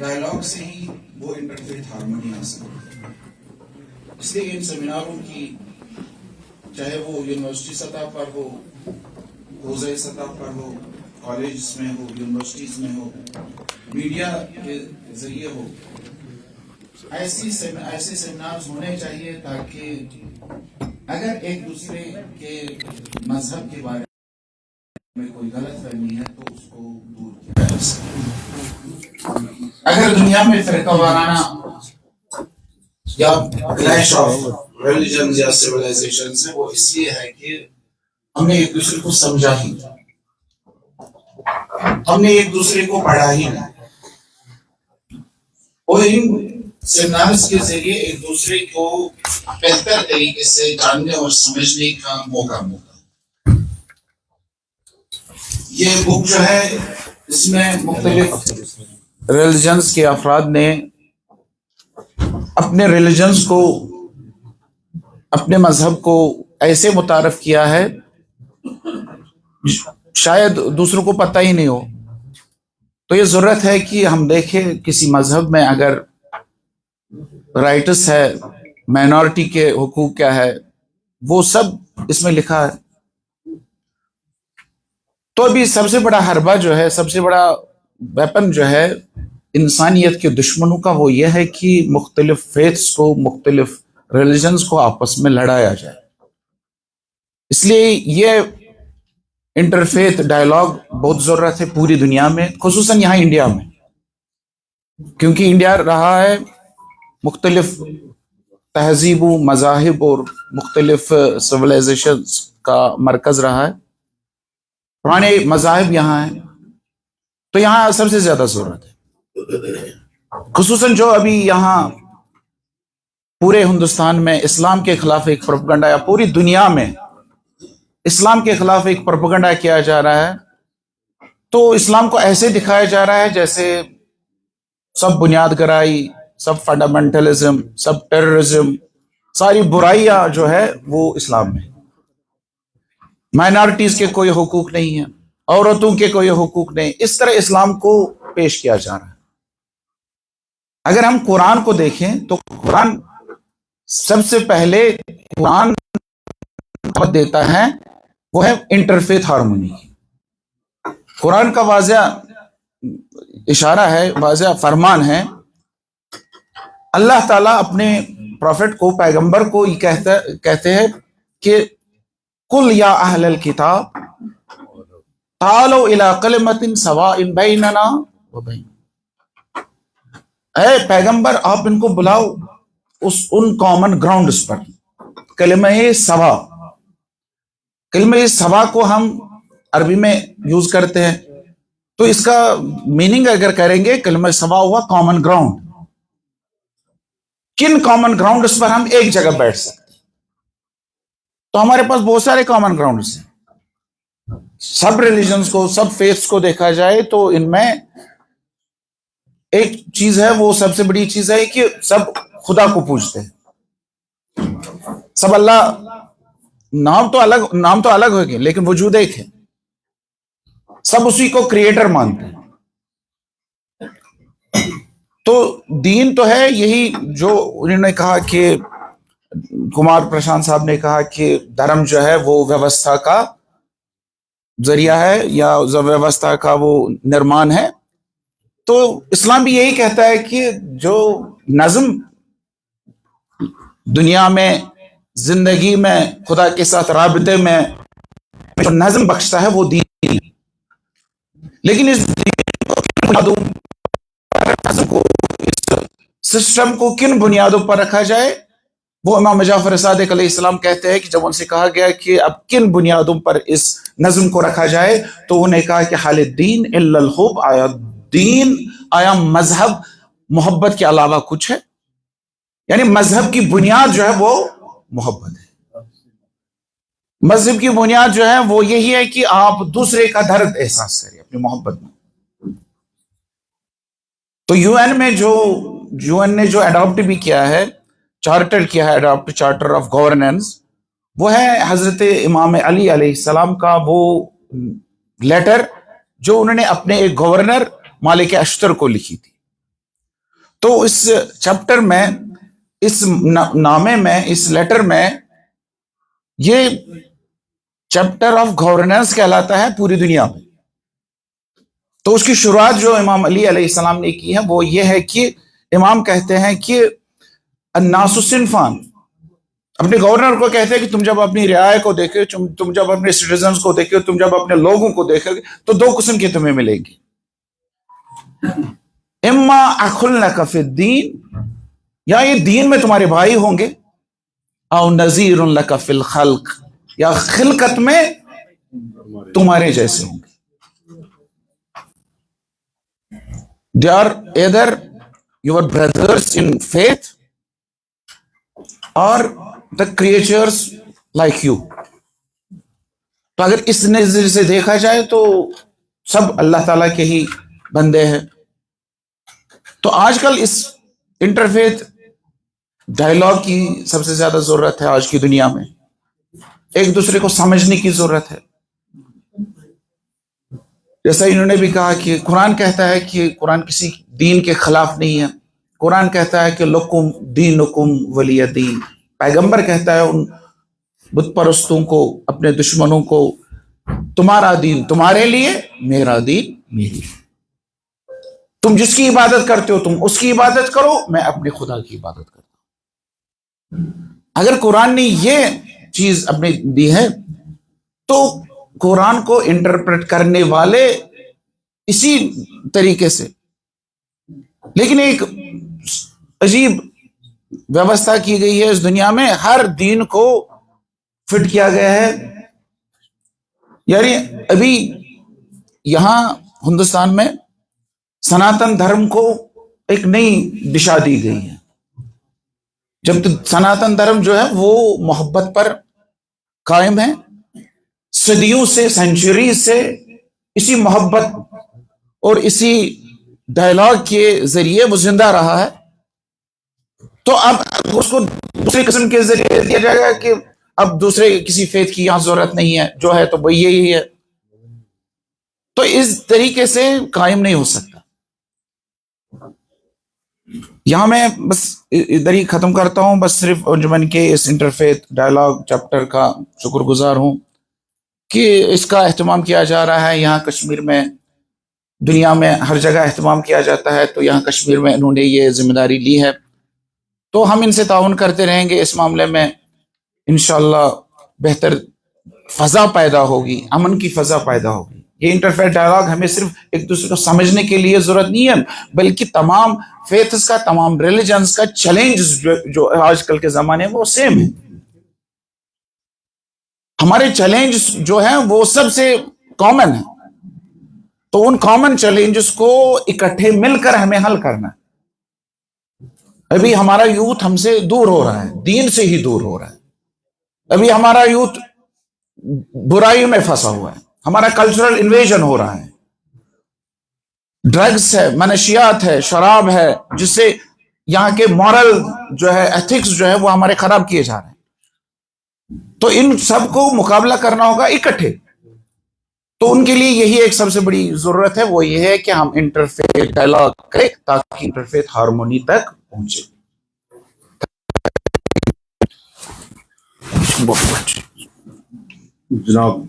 Dialogue سے ہی وہ interfaith harmony آ سکتی ہے. اس لیے ان سیمیناروں کی چاہے وہ یونیورسٹی سطح پر ہو, حوزے سطح پر ہو, کالجز میں ہو, یونیورسٹیز میں ہو, میڈیا کے ذریعے ہو, ایسے سیمینارز ہونے چاہیے تاکہ اگر ایک دوسرے کے مذہب کے بارے میں کوئی غلط فہمی ہے تو اس کو دور کیا جا سکے. اگر دنیا میں فرقہ وارانہ یا کلیش آف ریلیجن یا سیولائزیشن سے, وہ اس لیے ہے کہ ہم نے ایک دوسرے کو سمجھا ہی نہیں, ہم نے ایک دوسرے کو پڑھا ہی نہیں, اور ان سیمینارز کے ذریعے ایک دوسرے کو بہتر طریقے سے جاننے اور سمجھنے کا موقع ملتا. یہ بک جو ہے اس میں مختلف ریلیجنز کے افراد نے اپنے ریلیجنز کو, اپنے مذہب کو ایسے متعارف کیا ہے شاید دوسروں کو پتہ ہی نہیں ہو. تو یہ ضرورت ہے کہ ہم دیکھیں کسی مذہب میں اگر رائٹس ہے, مائنورٹی کے حقوق کیا ہے, وہ سب اس میں لکھا ہے. تو ابھی سب سے بڑا حربہ جو ہے, سب سے بڑا ویپن جو ہے انسانیت کے دشمنوں کا, وہ یہ ہے کہ مختلف فیتھس کو, مختلف ریلیجنز کو آپس میں لڑایا جائے. اس لیے یہ انٹرفیتھ ڈائلاگ بہت ضرورت ہے پوری دنیا میں, خصوصاً یہاں انڈیا میں, کیونکہ انڈیا رہا ہے مختلف تہذیب و مذاہب اور مختلف سویلائزیشن کا مرکز رہا ہے. پرانے مذاہب یہاں ہیں, تو یہاں سب سے زیادہ ضرورت ہے. خصوصاً جو ابھی یہاں پورے ہندوستان میں اسلام کے خلاف ایک پروپیگنڈا, یا پوری دنیا میں اسلام کے خلاف ایک پروپیگنڈا کیا جا رہا ہے, تو اسلام کو ایسے دکھایا جا رہا ہے جیسے سب بنیاد گرائی, سب فنڈامنٹلزم, سب ٹیررزم, ساری برائیاں جو ہے وہ اسلام میں. مائنارٹیز کے کوئی حقوق نہیں ہیں, عورتوں کے کوئی حقوق نہیں. اس طرح اسلام کو پیش کیا جا رہا ہے. اگر ہم قرآن کو دیکھیں تو قرآن سب سے پہلے قرآن دیتا ہے وہ ہے انٹرفیتھ ہارمونی. قرآن کا واضح اشارہ ہے, واضح فرمان ہے. اللہ تعالیٰ اپنے پروفٹ کو, پیغمبر کو یہ کہتے ہیں کہ قل یا اہل الکتاب تعالوا الی کلمۃ سواء بیننا وبین. اے پیغمبر آپ ان کو بلاؤ ان کامن گراؤنڈز پر. کلمہ سوا, کلمہ سوا کو ہم عربی میں یوز کرتے ہیں, تو اس کا میننگ اگر کریں گے, کلمہ سوا ہوا کامن گراؤنڈ. کن کامن گراؤنڈز پر ہم ایک جگہ بیٹھ سکتے ہیں؟ تو ہمارے پاس بہت سارے کامن گراؤنڈز ہیں. سب ریلیجنز کو, سب فیتھس کو دیکھا جائے تو ان میں ایک چیز ہے, وہ سب سے بڑی چیز ہے کہ سب خدا کو پوجتے ہیں. سب اللہ, نام تو الگ ہوگے لیکن وجود ایک ہے. سب اسی کو کریٹر مانتے ہیں. تو دین تو ہے یہی جو انہوں نے کہا کہ کمار پرشانت صاحب نے کہا کہ دھرم جو ہے وہ ویوستھا کا ذریعہ ہے, یا ویوستھا کا وہ نرمان ہے. تو اسلام بھی یہی کہتا ہے کہ جو نظم دنیا میں, زندگی میں, خدا کے ساتھ رابطے میں جو نظم بخشتا ہے وہ دین. لیکن اس نظم کو, اس سسٹم کو کن بنیادوں پر رکھا جائے, وہ امام جعفر صادق علیہ السلام کہتے ہیں کہ جب ان سے کہا گیا کہ اب کن بنیادوں پر اس نظم کو رکھا جائے, تو انہوں نے کہا کہ حال الدین الا الحب, آیا دین, آیا مذہب محبت کے علاوہ کچھ ہے؟ یعنی مذہب کی بنیاد جو ہے وہ محبت ہے. مذہب کی بنیاد جو ہے وہ یہی ہے کہ آپ دوسرے کا درد احساس کریں اپنی محبت میں. تو یو این میں یو این نے جو اڈاپٹ بھی کیا ہے, چارٹر کیا ہے, اڈاپٹ چارٹر آف گورننس, وہ ہے حضرت امام علی علیہ السلام کا وہ لیٹر جو انہوں نے اپنے ایک گورنر مالک اشتر کو لکھی تھی. تو اس چیپٹر میں، اس نامے میں، اس لیٹر میں، یہ چیپٹر آف گورننس کہلاتا ہے پوری دنیا میں. تو اس کی شروعات جو امام علی علیہ السلام نے کی ہے وہ یہ ہے کہ امام کہتے ہیں کہ الناس صنفان، اپنے گورنر کو کہتے ہیں کہ تم جب اپنی رعایا کو دیکھو، تم جب اپنے سٹیزنز کو دیکھو، تم جب اپنے لوگوں کو دیکھو گے تو دو قسم کے تمہیں ملیں گی. اما اخل لک فی الدین، یا یہ دین میں تمہارے بھائی ہوں گے، او نذیر لک فی الخلق، یا خلقت میں تمہارے جیسے ہوں گے. They are either your brothers in faith or the creatures like you. تو اگر اس نظر سے دیکھا جائے تو سب اللہ تعالیٰ کے ہی بندے ہیں. تو آج کل اس انٹرفیتھ ڈائیلاگ کی سب سے زیادہ ضرورت ہے آج کی دنیا میں. ایک دوسرے کو سمجھنے کی ضرورت ہے. جیسا انہوں نے بھی کہا کہ قرآن کہتا ہے کہ قرآن کسی دین کے خلاف نہیں ہے. قرآن کہتا ہے کہ لکم دینکم ولی دین. پیغمبر کہتا ہے ان بت پرستوں کو، اپنے دشمنوں کو، تمہارا دین تمہارے لیے، میرا دین میرے لیے. تم جس کی عبادت کرتے ہو تم اس کی عبادت کرو، میں اپنے خدا کی عبادت کرتا ہوں. اگر قرآن نے یہ چیز اپنے دی ہے تو قرآن کو انٹرپریٹ کرنے والے اسی طریقے سے. لیکن ایک عجیب ویوستھا کی گئی ہے اس دنیا میں، ہر دین کو فٹ کیا گیا ہے. یعنی ابھی یہاں ہندوستان میں سناتن دھرم کو ایک نئی دشا دی گئی ہے. جب سناتن دھرم جو ہے وہ محبت پر قائم ہے، صدیوں سے، سینچری سے اسی محبت اور اسی ڈائیلاگ کے ذریعے وہ زندہ رہا ہے. تو اب اس کو دوسری قسم کے ذریعے دیا جائے گا کہ اب دوسرے کسی فیتھ کی یہاں ضرورت نہیں ہے، جو ہے تو وہ یہی ہے. تو اس طریقے سے قائم نہیں ہو سکتا. یہاں میں بس ادھر ہی ختم کرتا ہوں. بس صرف انجمن کے اس انٹرفیتھ ڈائیلاگ چیپٹر کا شکر گزار ہوں کہ اس کا اہتمام کیا جا رہا ہے. یہاں کشمیر میں، دنیا میں ہر جگہ اہتمام کیا جاتا ہے، تو یہاں کشمیر میں انہوں نے یہ ذمہ داری لی ہے. تو ہم ان سے تعاون کرتے رہیں گے اس معاملے میں. انشاءاللہ بہتر فضا پیدا ہوگی، امن کی فضا پیدا ہوگی. یہ انٹرفیتھ ڈائیلاگ ہمیں صرف ایک دوسرے کو سمجھنے کے لیے ضرورت نہیں ہے، بلکہ تمام فیتھز کا، تمام ریلیجنز کا چیلنج جو آج کل کے زمانے میں وہ سیم ہے. ہمارے چیلنج جو ہیں وہ سب سے کامن ہیں. تو ان کامن چیلنجز کو اکٹھے مل کر ہمیں حل کرنا ہے. ابھی ہمارا یوتھ ہم سے دور ہو رہا ہے، دین سے ہی دور ہو رہا ہے. ابھی ہمارا یوتھ برائی میں پھنسا ہوا ہے. ہمارا کلچرل انویژن ہو رہا ہے. ڈرگز ہے، منشیات ہے، شراب ہے، جس سے یہاں کے مورل جو ہے، ایتھکس جو ہے وہ ہمارے خراب کیے جا رہے ہیں. تو ان سب کو مقابلہ کرنا ہوگا اکٹھے. تو ان کے لیے یہی ایک سب سے بڑی ضرورت ہے، وہ یہ ہے کہ ہم انٹرفیتھ ڈائیلاگ کریں تاکہ انٹرفیتھ ہارمونی تک پہنچے. جناب